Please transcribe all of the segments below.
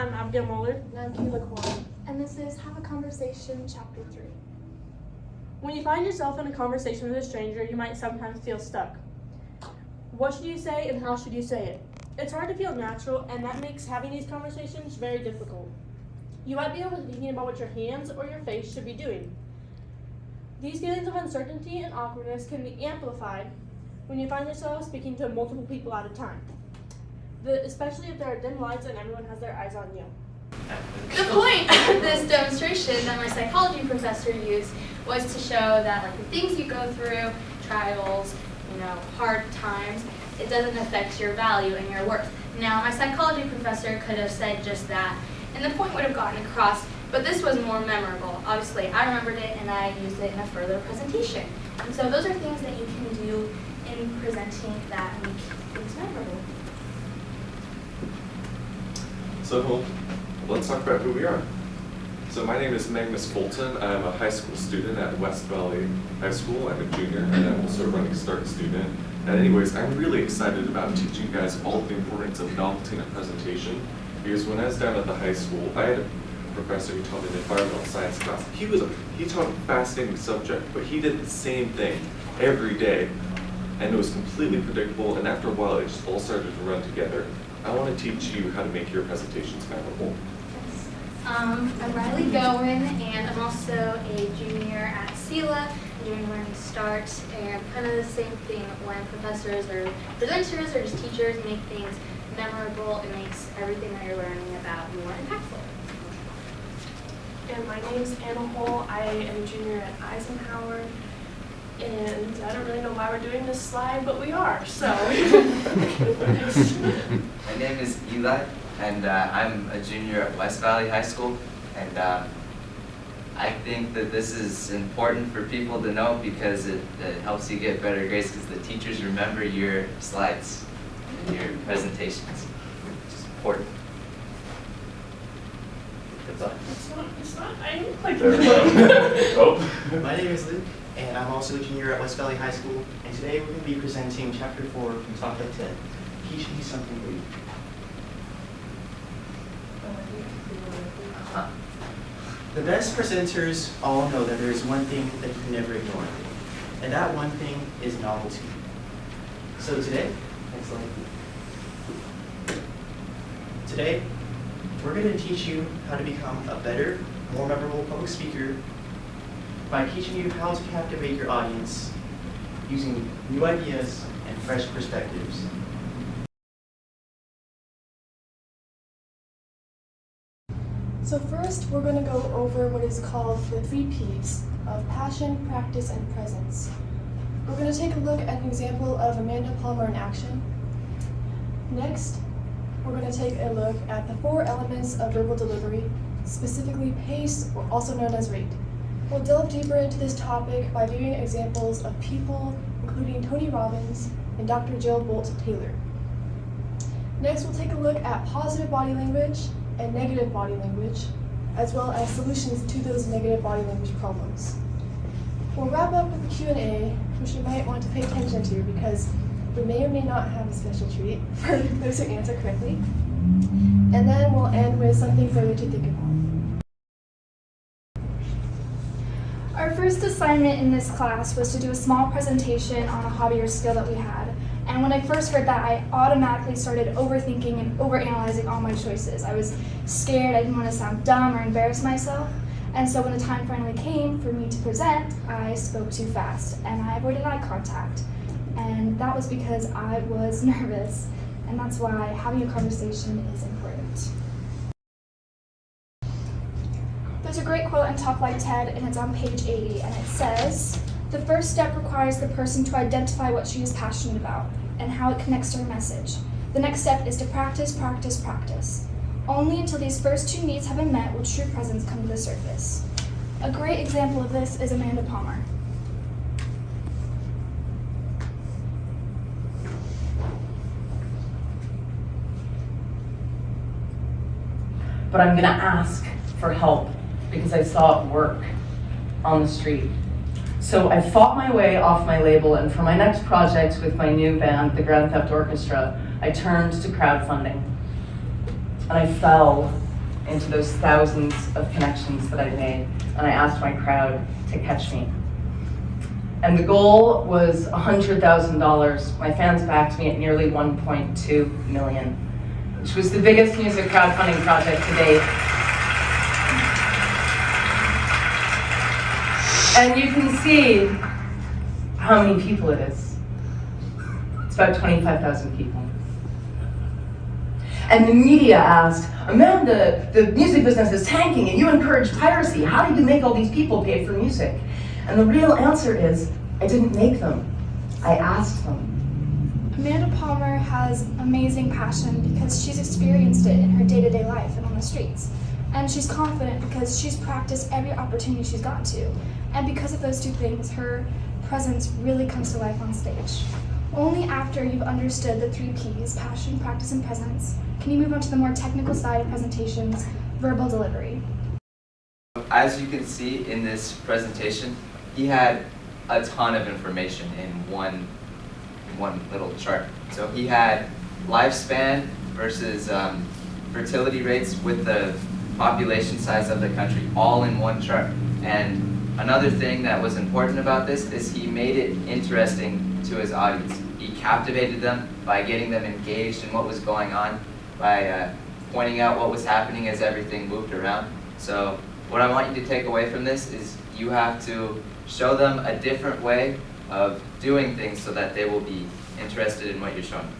I'm Abigail Muller. And I'm Kayla Kwan. And this is Have a Conversation, Chapter 3. When you find yourself in a conversation with a stranger, you might sometimes feel stuck. What should you say and how should you say it? It's hard to feel natural, and that makes having these conversations very difficult. You might be overthinking about what your hands or your face should be doing. These feelings of uncertainty and awkwardness can be amplified when you find yourself speaking to multiple people at a time, especially if there are dim lights and everyone has their eyes on you. The point of this demonstration that my psychology professor used was to show that the things you go through, trials, hard times, it doesn't affect your value and your worth. Now, my psychology professor could have said just that, and the point would have gotten across, but this was more memorable. Obviously, I remembered it and I used it in a further presentation. And so those are things that you can do in presenting that make things memorable. So let's talk about who we are. So my name is Magnus Fulton. I'm a high school student at West Valley High School. I'm a junior, and I'm also a running start student. And anyways, I'm really excited about teaching you guys all the importance of novelty in a presentation, because when I was down at the high school, I had a professor who taught an environmental science class. He taught a fascinating subject, but he did the same thing every day, and it was completely predictable, and after a while, it just all started to run together. I want to teach you how to make your presentations memorable. I'm Riley Gowen, and I'm also a junior at SELA, doing Learning Start, and kind of the same thing when professors or presenters or just teachers make things memorable, it makes everything that you're learning about more impactful. And my name's Anna Hull. I am a junior at Eisenhower. And I don't really know why we're doing this slide, but we are, so. My name is Eli, and I'm a junior at West Valley High School, and I think that this is important for people to know because it helps you get better grades because the teachers remember your slides and your presentations, which is important. That's all. It's not, I look like My name is Luke, and I'm also a junior at West Valley High School, and today we're going to be presenting Chapter 4 from Topic 10, Teaching You Something New. The best presenters all know that there is one thing that you can never ignore, and that one thing is novelty. So today, next slide. Today, we're going to teach you how to become a better, more memorable public speaker by teaching you how to captivate your audience using new ideas and fresh perspectives. So first, we're going to go over what is called the 3 Ps of passion, practice, and presence. We're going to take a look at an example of Amanda Palmer in action. Next, we're going to take a look at the 4 elements of verbal delivery, specifically pace, or also known as rate. We'll delve deeper into this topic by viewing examples of people, including Tony Robbins and Dr. Jill Bolt Taylor. Next, we'll take a look at positive body language and negative body language, as well as solutions to those negative body language problems. We'll wrap up with a Q&A, which you might want to pay attention to because we may or may not have a special treat for those who answer correctly. And then we'll end with something further to think about. Our first assignment in this class was to do a small presentation on a hobby or skill that we had. And when I first heard that, I automatically started overthinking and overanalyzing all my choices. I was scared, I didn't want to sound dumb or embarrass myself. And so when the time finally came for me to present, I spoke too fast and I avoided eye contact. And that was because I was nervous. And that's why having a conversation is important. There's a great quote in Talk Like TED, and it's on page 80, and it says, "The first step requires the person to identify what she is passionate about and how it connects to her message. The next step is to practice, practice, practice. Only until these first 2 needs have been met will true presence come to the surface." A great example of this is Amanda Palmer. But I'm gonna ask for help because I saw it work on the street. So I fought my way off my label, and for my next project with my new band, the Grand Theft Orchestra, I turned to crowdfunding. And I fell into those thousands of connections that I made, and I asked my crowd to catch me. And the goal was $100,000. My fans backed me at nearly 1.2 million, which was the biggest music crowdfunding project to date. And you can see how many people it is. It's about 25,000 people. And the media asked, Amanda, the music business is tanking and you encourage piracy. How do you make all these people pay for music? And the real answer is, I didn't make them. I asked them. Amanda Palmer has amazing passion because she's experienced it in her day-to-day life and on the streets. And she's confident because she's practiced every opportunity she's gotten to. And because of those two things, her presence really comes to life on stage. Only after you've understood the 3 Ps, passion, practice, and presence, can you move on to the more technical side of presentations, verbal delivery. As you can see in this presentation, he had a ton of information in one little chart. So he had lifespan versus fertility rates with the population size of the country all in one chart. And another thing that was important about this is he made it interesting to his audience. He captivated them by getting them engaged in what was going on, by pointing out what was happening as everything moved around. So what I want you to take away from this is you have to show them a different way of doing things so that they will be interested in what you're showing them.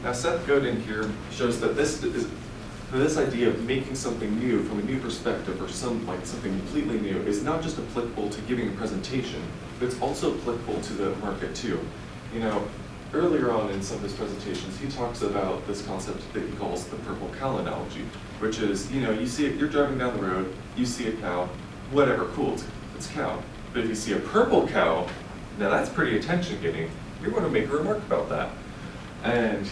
Now Seth Godin here shows that this idea of making something new from a new perspective or something completely new is not just applicable to giving a presentation, but it's also applicable to the market too. You know, earlier on in some of his presentations, he talks about this concept that he calls the purple cow analogy, which is, you know, you see it, you're driving down the road, you see a cow, whatever, cool, it's a cow. But if you see a purple cow, now that's pretty attention-getting. You're going to make a remark about that. And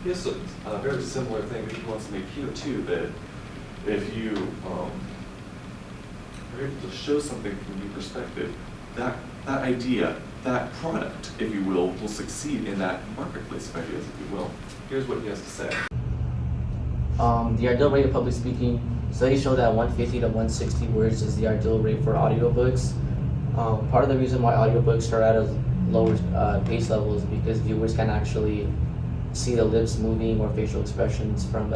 he has a very similar thing that he wants to make here too, that if you are able to show something from a new perspective, that idea, that product, if you will succeed in that marketplace of ideas, if you will. Here's what he has to say. The ideal rate of public speaking, studies show that 150 to 160 words is the ideal rate for audiobooks. Part of the reason why audiobooks start at a lower pace level is because viewers can actually see the lips moving or facial expressions from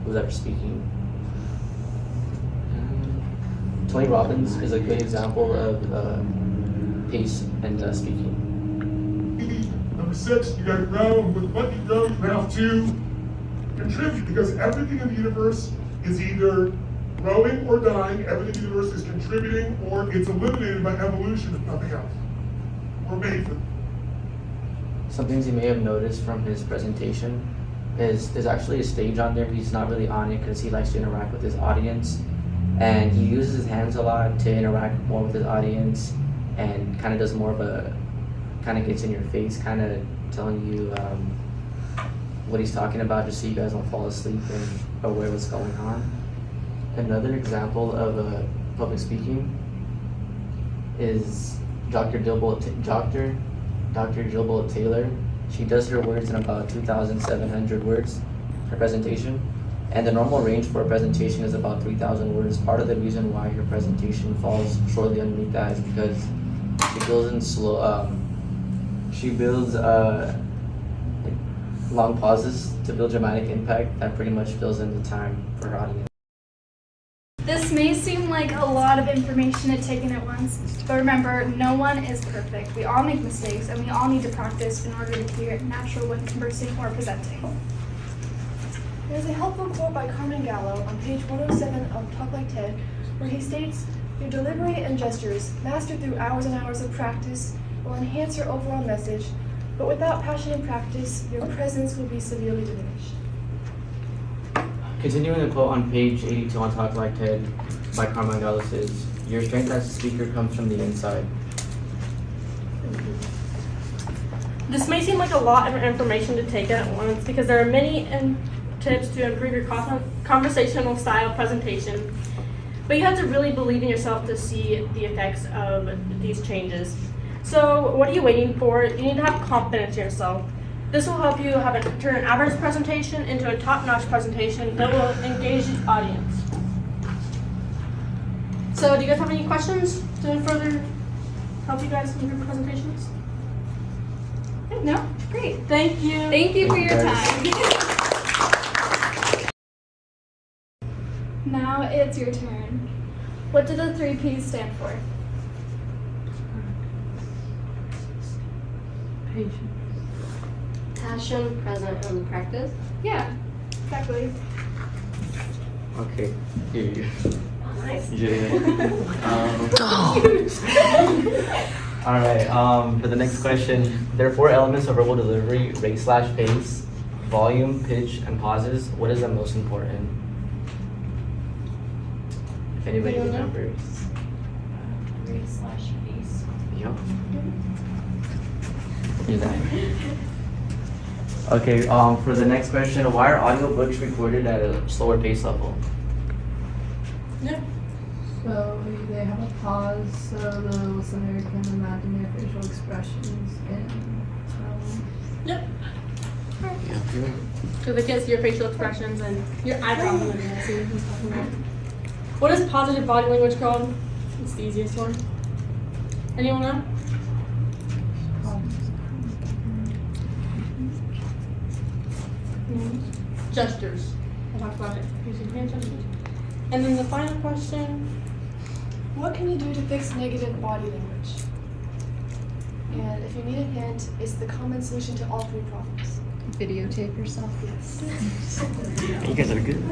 who's ever speaking. Tony Robbins is a good example of pace and speaking. Number 6, you got to grow, and with what you grow, you have to contribute, because everything in the universe is either growing or dying. Everything in the universe is contributing or it's eliminated by evolution, if nothing else. We're made for. Some things you may have noticed from his presentation is there's actually a stage on there. He's not really on it because he likes to interact with his audience, and he uses his hands a lot to interact more with his audience, and kind of does more of a, kind of gets in your face, kind of telling you what he's talking about, just so you guys don't fall asleep and aware what's going on. Another example of public speaking is Dr. Gilboa Taylor. She does her words in about 2,700 words, her presentation. And the normal range for a presentation is about 3,000 words. Part of the reason why her presentation falls shortly underneath that is because she builds in slow, long pauses to build dramatic impact that pretty much fills in the time for her audience. This may seem like a lot of information to take in at once, but remember, no one is perfect. We all make mistakes, and we all need to practice in order to appear natural when conversing or presenting. There's a helpful quote by Carmen Gallo on page 107 of Talk Like TED, where he states, "Your delivery and gestures, mastered through hours and hours of practice, will enhance your overall message, but without passion and practice, your presence will be severely diminished." Continuing the quote on page 82 on Talk Like TED by Carmen Gallo says, "Your strength as a speaker comes from the inside." This may seem like a lot of information to take in at once because there are many tips to improve your conversational style presentation, but you have to really believe in yourself to see the effects of these changes. So what are you waiting for? You need to have confidence in yourself. This will help you turn an average presentation into a top-notch presentation that will engage the audience. So do you guys have any questions to further help you guys in your presentations? No? Great. Thank you. Thank you for your Thank you, time. Now it's your turn. What do the 3 P's stand for? Passion, present, and practice. Yeah, exactly. Okay. Here. Nice. Yeah. All right. For the next question, there are 4 elements of verbal delivery: rate/pace, volume, pitch, and pauses. What is the most important? If anybody Anyone know? remembers. Rate/pace. Yup. You're that. Okay. For the next question, why are audiobooks recorded at a slower pace level? Yeah. So they have a pause so the listener can imagine their facial expressions and Yep. Yeah. So they can see your facial expressions and your eyebrows and everything. See what I'm talking about. What is positive body language called? It's the easiest one. Anyone know? Gestures. I talked about it using hand gestures. And then the final question. What can you do to fix negative body language? And if you need a hint, it's the common solution to all 3 problems. videotape yourself. Yes. You guys are good.